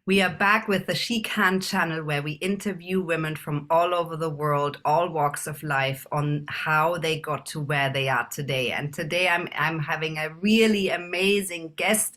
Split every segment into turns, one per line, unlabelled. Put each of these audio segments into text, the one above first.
We are back with the She Can channel where we interview women from all over the world, all walks of life, on how they got to where they are today. And today I'm having a really amazing guest,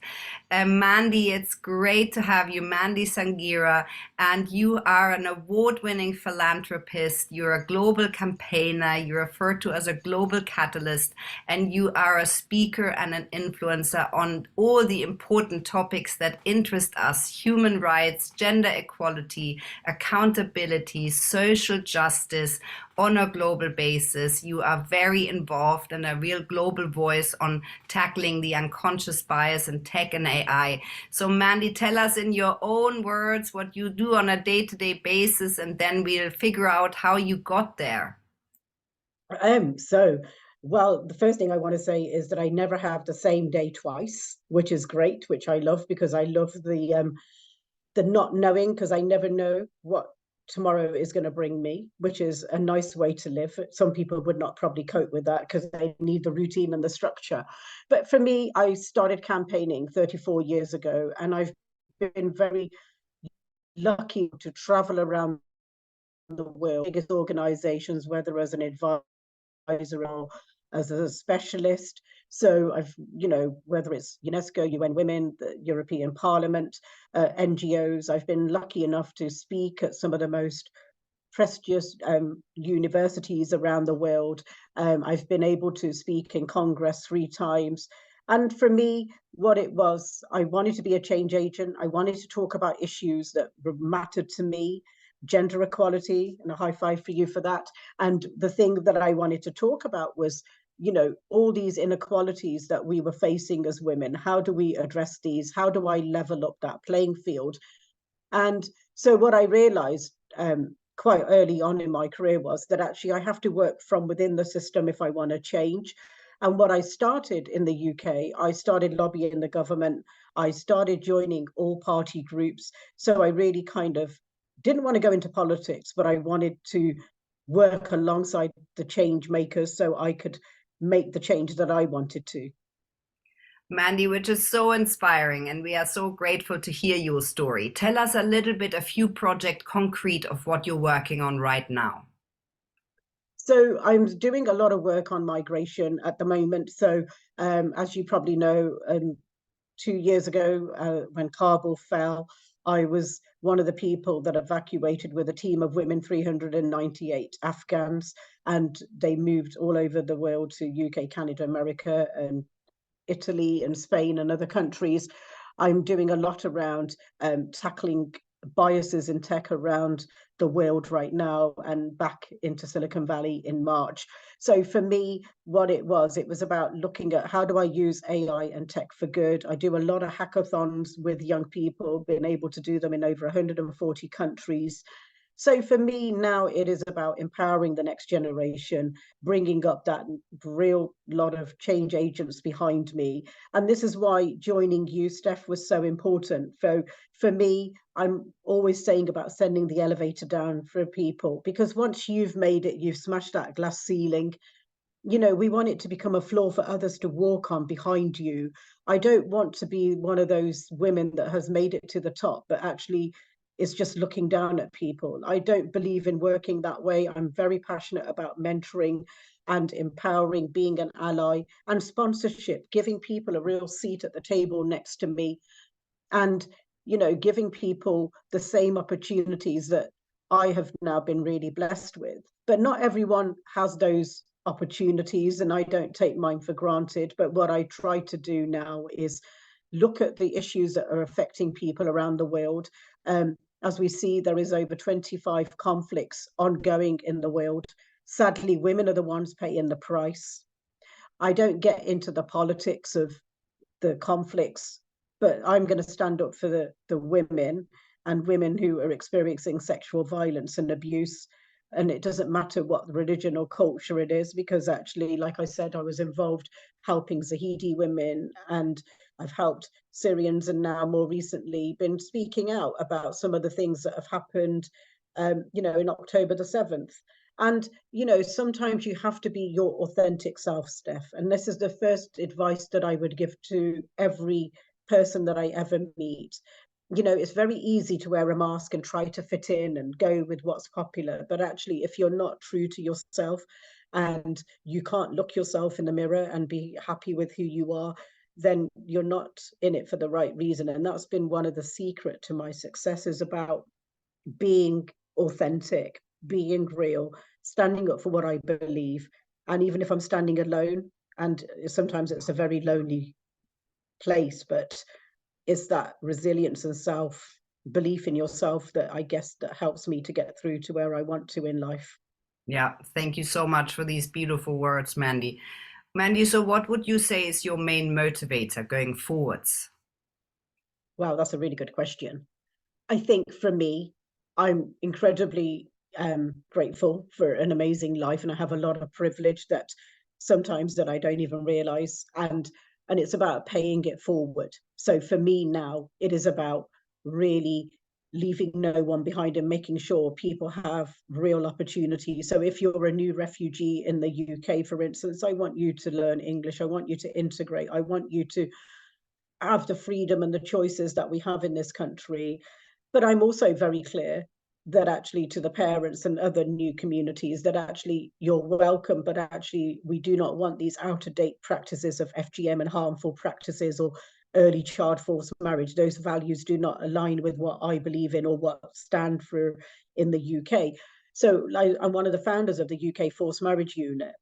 Mandy. It's great to have you, Mandy Sanghera, and you are an award-winning philanthropist. You're a global campaigner. You're referred to as a global catalyst, and you are a speaker and an influencer on all the important topics that interest us: human rights, gender equality, accountability, social justice on a global basis. You are very involved and a real global voice on tackling the unconscious bias in tech and AI. So Mandy, tell us in your own words what you do on a day-to-day basis, and then we'll figure out how you got there.
So, well, the first thing I want to say is that I never have the same day twice, which is great, which I love, because I love the not knowing, because I never know what tomorrow is going to bring me, which is a nice way to live. Some people would not probably cope with that because they need the routine and the structure. But for me, I started campaigning 34 years ago, and I've been very lucky to travel around the world, biggest organizations, whether as an advisor or as a specialist. So I've, whether it's UNESCO, UN Women, the European Parliament, NGOs, I've been lucky enough to speak at some of the most prestigious universities around the world. I've been able to speak in Congress 3 times. And for me, what it was, I wanted to be a change agent. I wanted to talk about issues that mattered to me, gender equality, and a high five for you for that. And the thing that I wanted to talk about was, all these inequalities that we were facing as women. How do we address these? How do I level up that playing field? And so what I realized quite early on in my career was that actually I have to work from within the system if I want to change. And what I started in the UK, I started lobbying the government. I started joining all party groups. So I really kind of didn't want to go into politics, but I wanted to work alongside the change makers so I could make the change that I wanted to.
Mandy, which is so inspiring, and we are so grateful to hear your story. Tell us a little bit, a few project concrete of what you're working on right now.
So I'm doing a lot of work on migration at the moment. So as you probably know, 2 years ago, when Kabul fell, I was one of the people that evacuated with a team of women, 398 Afghans, and they moved all over the world to UK, Canada, America, and Italy and Spain and other countries. I'm doing a lot around tackling biases in tech around the world right now, and back into Silicon Valley in March. So for me, what it was about looking at how do I use AI and tech for good. I do a lot of hackathons with young people, being able to do them in over 140 countries. So for me now, it is about empowering the next generation, bringing up that real lot of change agents behind me. And this is why joining you, Steph, was so important. So for me, I'm always saying about sending the elevator down for people, because once you've made it, you've smashed that glass ceiling. We want it to become a floor for others to walk on behind you. I don't want to be one of those women that has made it to the top, but actually is just looking down at people. I don't believe in working that way. I'm very passionate about mentoring and empowering, being an ally, and sponsorship, giving people a real seat at the table next to me, and giving people the same opportunities that I have now been really blessed with. But not everyone has those opportunities, and I don't take mine for granted. But what I try to do now is look at the issues that are affecting people around the world. As we see, there is over 25 conflicts ongoing in the world. Sadly, women are the ones paying the price. I don't get into the politics of the conflicts, but I'm going to stand up for the women, and women who are experiencing sexual violence and abuse. And it doesn't matter what religion or culture it is, because actually, like I said, I was involved helping Zahidi women, and I've helped Syrians, and now more recently been speaking out about some of the things that have happened, in October the 7th. And, sometimes you have to be your authentic self, Steph. And this is the first advice that I would give to every person that I ever meet. it's very easy to wear a mask and try to fit in and go with what's popular. But actually, if you're not true to yourself and you can't look yourself in the mirror and be happy with who you are, then you're not in it for the right reason. And that's been one of the secret to my success, is about being authentic, being real, standing up for what I believe. And even if I'm standing alone, and sometimes it's a very lonely place, but it's that resilience and self belief in yourself that I guess that helps me to get through to where I want to in life.
Yeah, thank you so much for these beautiful words, Mandy. Mandy, so what would you say is your main motivator going forwards?
Wow, that's a really good question. I think for me, I'm incredibly grateful for an amazing life, and I have a lot of privilege that sometimes that I don't even realize. And it's about paying it forward. So for me now, it is about really leaving no one behind and making sure people have real opportunities. So if you're a new refugee in the UK, for instance, I want you to learn English. I want you to integrate. I want you to have the freedom and the choices that we have in this country. But I'm also very clear that actually to the parents and other new communities that actually you're welcome, but actually we do not want these out of date practices of FGM and harmful practices or early child forced marriage. Those values do not align with what I believe in or what stand for in the UK. So I'm one of the founders of the UK Forced Marriage Unit.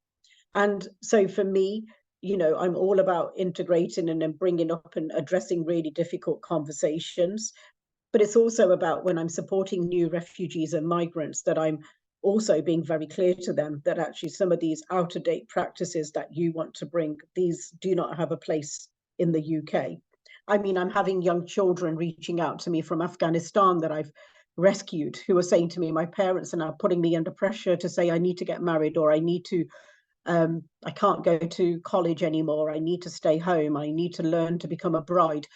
And so for me, I'm all about integrating and then bringing up and addressing really difficult conversations. But it's also about when I'm supporting new refugees and migrants that I'm also being very clear to them that actually some of these out of date practices that you want to bring, these do not have a place in the UK. I mean, I'm having young children reaching out to me from Afghanistan that I've rescued who are saying to me, my parents are now putting me under pressure to say I need to get married or I need to I can't go to college anymore. I need to stay home. I need to learn to become a bride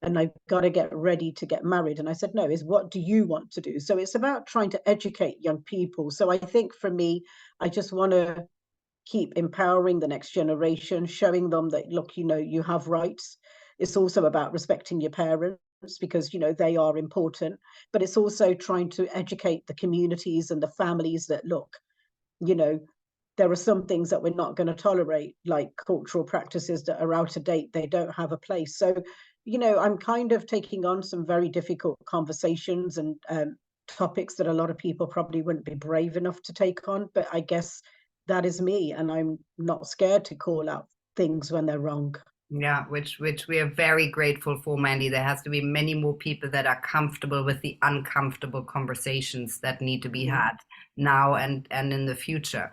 and I've got to get ready to get married. And I said, no, is what do you want to do? So it's about trying to educate young people. So I think for me, I just want to keep empowering the next generation, showing them that, look, you have rights. It's also about respecting your parents because, they are important. But it's also trying to educate the communities and the families that, look, you know, there are some things that we're not going to tolerate, like cultural practices that are out of date. They don't have a place. So, I'm kind of taking on some very difficult conversations and topics that a lot of people probably wouldn't be brave enough to take on. But I guess that is me, and I'm not scared to call out things when they're wrong.
Yeah, which we are very grateful for, Mandy. There has to be many more people that are comfortable with the uncomfortable conversations that need to be
Yeah.
had now and in the future.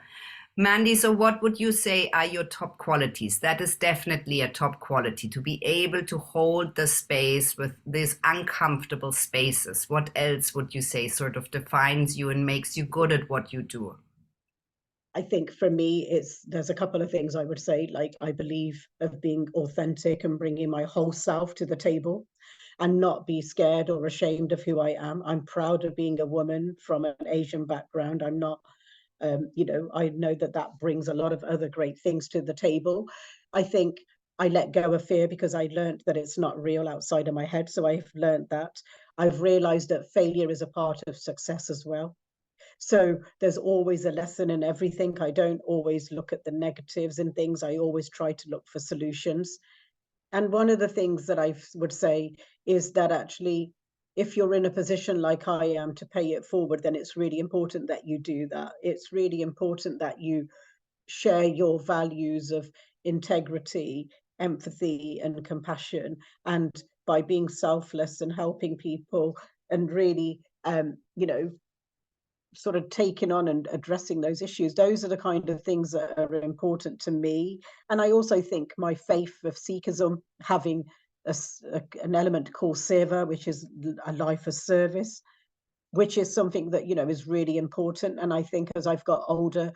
Mandy, so what would you say are your top qualities? That is definitely a top quality, to be able to hold the space with these uncomfortable spaces. What else would you say sort of defines you and makes you good at what you do?
I think for me, there's a couple of things I would say. Like, I believe of being authentic and bringing my whole self to the table and not be scared or ashamed of who I am. I'm proud of being a woman from an Asian background. I'm not, I know that that brings a lot of other great things to the table. I think I let go of fear because I learned that it's not real outside of my head. So I've learned that. I've realized that failure is a part of success as well. So there's always a lesson in everything. I don't always look at the negatives in things. I always try to look for solutions. And one of the things that I would say is that actually, if you're in a position like I am to pay it forward, then it's really important that you do that. It's really important that you share your values of integrity, empathy, and compassion. And by being selfless and helping people and really, sort of taking on and addressing those issues. Those are the kind of things that are important to me. And I also think my faith of Sikhism, having an element called seva, which is a life of service, which is something that, is really important. And I think as I've got older,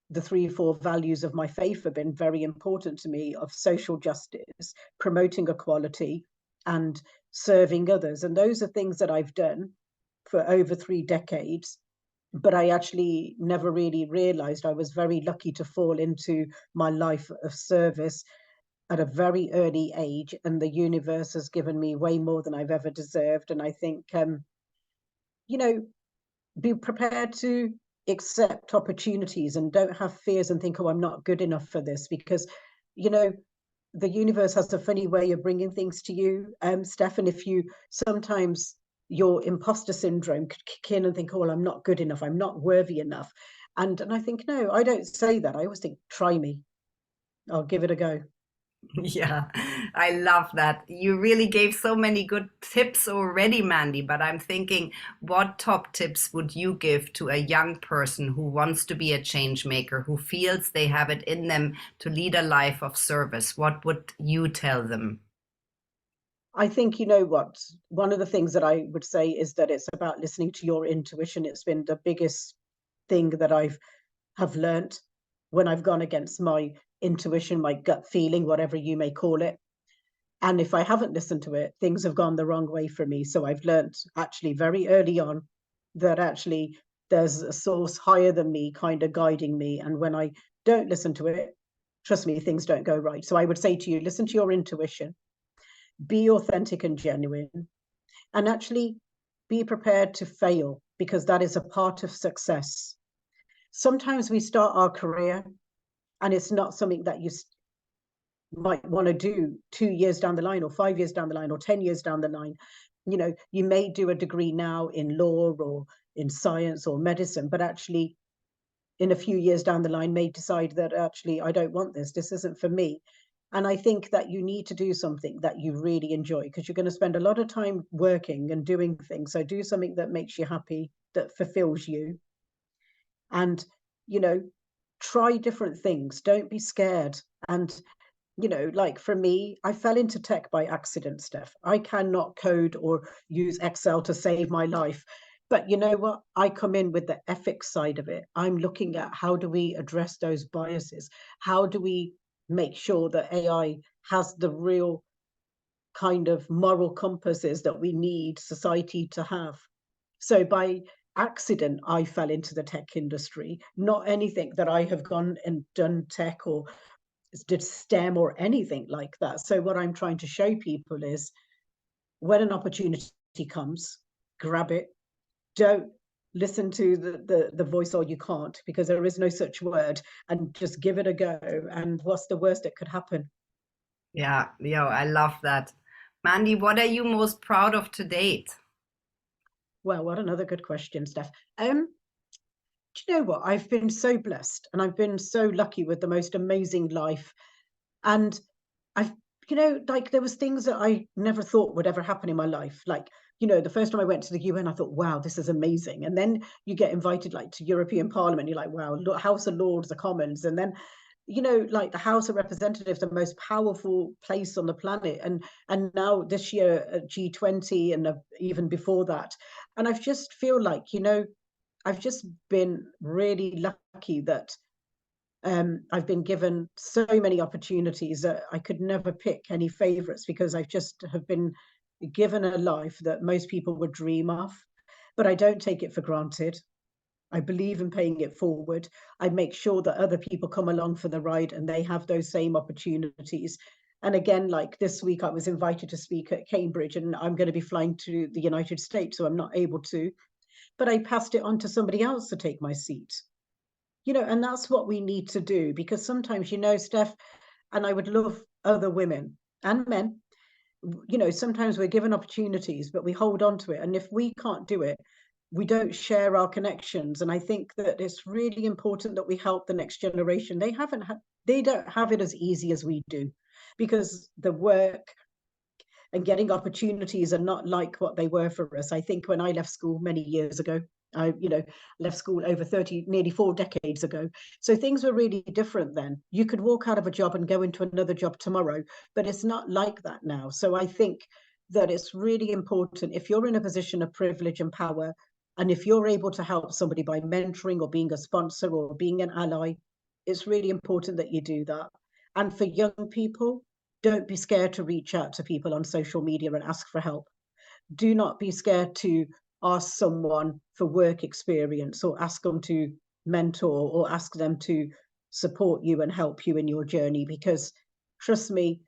the 3 or 4 values of my faith have been very important to me, of social justice, promoting equality, and serving others. And those are things that I've done for over 3 decades, but I actually never really realized I was very lucky to fall into my life of service at a very early age, and the universe has given me way more than I've ever deserved. And I think, you know, be prepared to accept opportunities and don't have fears and think, oh, I'm not good enough for this, because, you know, the universe has a funny way of bringing things to you, Stefan. If you sometimes your imposter syndrome could kick in and think, oh, well, I'm not good enough, I'm not worthy enough. And I think, no, I don't say that. I always think, try me, I'll give it a go.
Yeah, I love that. You really gave so many good tips already, Mandy, but I'm thinking, what top tips would you give to a young person who wants to be a change maker, who feels they have it in them to lead a life of service? What would you tell them?
I think, you know what, one of the things that I would say is that it's about listening to your intuition. It's been the biggest thing that I've have learnt when I've gone against my intuition, my gut feeling, whatever you may call it. And if I haven't listened to it, things have gone the wrong way for me. So I've learnt actually very early on that actually there's a source higher than me kind of guiding me. And when I don't listen to it, trust me, things don't go right. So I would say to you, listen to your intuition, be authentic and genuine, and actually be prepared to fail, because that is a part of success. Sometimes we start our career and it's not something that you might want to do 2 years down the line, or 5 years down the line, or 10 years down the line. You know, you may do a degree now in law or in science or medicine, but actually in a few years down the line may decide that actually I don't want this isn't for me. And I think that you need to do something that you really enjoy, because you're going to spend a lot of time working and doing things. So do something that makes you happy, that fulfills you. And, you know, try different things, don't be scared. And, you know, like for me, I fell into tech by accident, Steph. I cannot code or use Excel to save my life. But you know what? I come in with the ethics side of it. I'm looking at how do we address those biases? How do we make sure that AI has the real kind of moral compasses that we need society to have? So by accident, I fell into the tech industry, not anything that I have gone and done tech or did STEM or anything like that. So what I'm trying to show people is when an opportunity comes, grab it. Don't listen to the voice, or you can't, because there is no such word, and just give it a go. And what's the worst that could happen?
Yeah, yo, I love that. Mandy, what are you most proud of to date?
Well, what another good question, Steph. Do you know what? I've been so blessed and I've been so lucky with the most amazing life. And I've, you know, like there was things that I never thought would ever happen in my life. Like, you know, the first time I went to the UN, I thought, wow, this is amazing. And then you get invited like to European Parliament, you're like, wow, House of Lords, the Commons. And then, you know, like the House of Representatives, the most powerful place on the planet. And now this year at G20 and even before that. And I've just feel like, you know, I've just been really lucky that I've been given so many opportunities that I could never pick any favorites, because I just have been given a life that most people would dream of. But I don't take it for granted. I believe in paying it forward. I make sure that other people come along for the ride and they have those same opportunities. And again, like this week, I was invited to speak at Cambridge, and I'm going to be flying to the United States, so I'm not able to. But I passed it on to somebody else to take my seat. You know, and that's what we need to do, because sometimes, you know, Steph, and I would love other women and men, you know, sometimes we're given opportunities but we hold on to it, and if we can't do it, we don't share our connections. And I think that it's really important that we help the next generation. They don't have it as easy as we do, because the work and getting opportunities are not like what they were for us. I think when I left school many years ago, I, you know, left school over 30, nearly 4 decades ago. So things were really different then. You could walk out of a job and go into another job tomorrow, but it's not like that now. So I think that it's really important, if you're in a position of privilege and power, and if you're able to help somebody by mentoring or being a sponsor or being an ally, it's really important that you do that. And for young people, don't be scared to reach out to people on social media and ask for help. Do not be scared to ask someone for work experience, or ask them to mentor, or ask them to support you and help you in your journey, because trust me,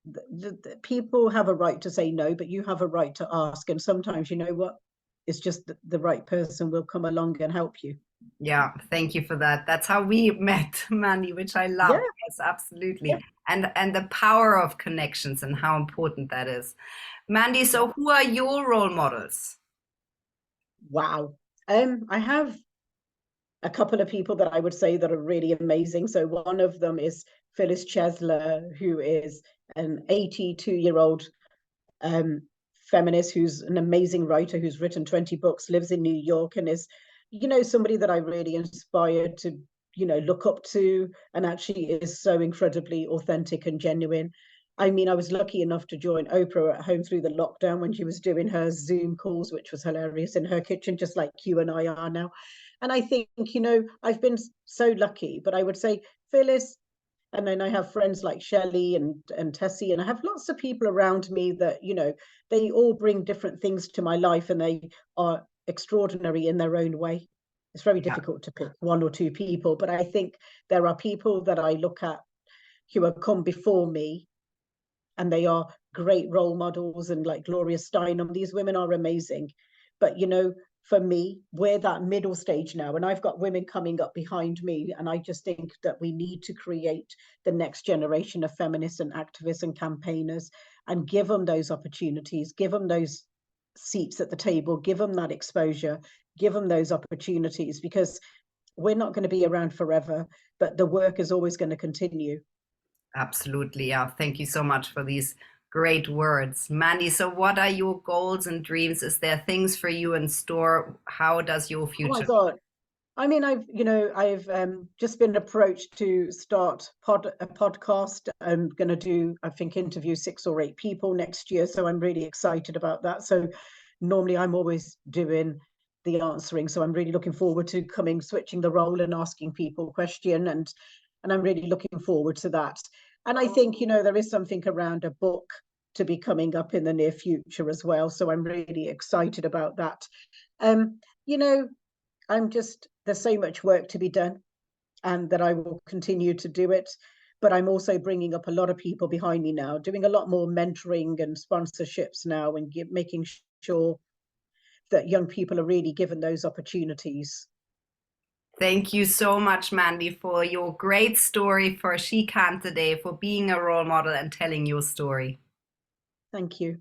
the people have a right to say no, but you have a right to ask. And sometimes, you know what? It's just the right person will come along and help you.
Yeah, thank you for that. That's how we met, Mandy, which I
Yeah,
love. Yes,
yeah,
absolutely. And the power of connections and how important that is. Mandy,
yeah.
so who are your role models?
Wow. I have a couple of people that I would say that are really amazing. So one of them is Phyllis Chesler, who is an 82-year-old um, feminist who's an amazing writer who's written 20 books, lives in New York, and is, somebody that I really inspired to, look up to, and actually is so incredibly authentic and genuine. I mean, I was lucky enough to join Oprah at home through the lockdown when she was doing her Zoom calls, which was hilarious in her kitchen, just like you and I are now. And I think, I've been so lucky, but I would say Phyllis, and then I have friends like Shelley and Tessie, and I have lots of people around me that, they all bring different things to my life, and they are extraordinary in their own way. It's very
Yeah,
difficult to pick one or two people, but I think there are people that I look at who have come before me, and they are great role models, and like Gloria Steinem, these women are amazing. But for me, we're that middle stage now, and I've got women coming up behind me, and I just think that we need to create the next generation of feminists and activists and campaigners, and give them those opportunities, give them those seats at the table, give them that exposure, give them those opportunities, because we're not going to be around forever, but the work is always going to continue.
absolutely. Yeah, thank you so much for these great words. Mandy, so what are your goals and dreams? Is there things for you in store? How does your
Oh my
future?
God. I mean, I've just been approached to start a podcast. I'm going to do, I think, interview 6 or 8 people next year. So I'm really excited about that. So normally I'm always doing the answering. So I'm really looking forward to switching the role and asking people question. And I'm really looking forward to that. And I think, there is something around a book to be coming up in the near future as well. So I'm really excited about that. Um, you know, there's so much work to be done, and that I will continue to do it. But I'm also bringing up a lot of people behind me now, doing a lot more mentoring and sponsorships now, and making sure that young people are really given those opportunities.
Thank you so much, Mandy, for your great story, for She Can Today, for being a role model and telling your story.
Thank you.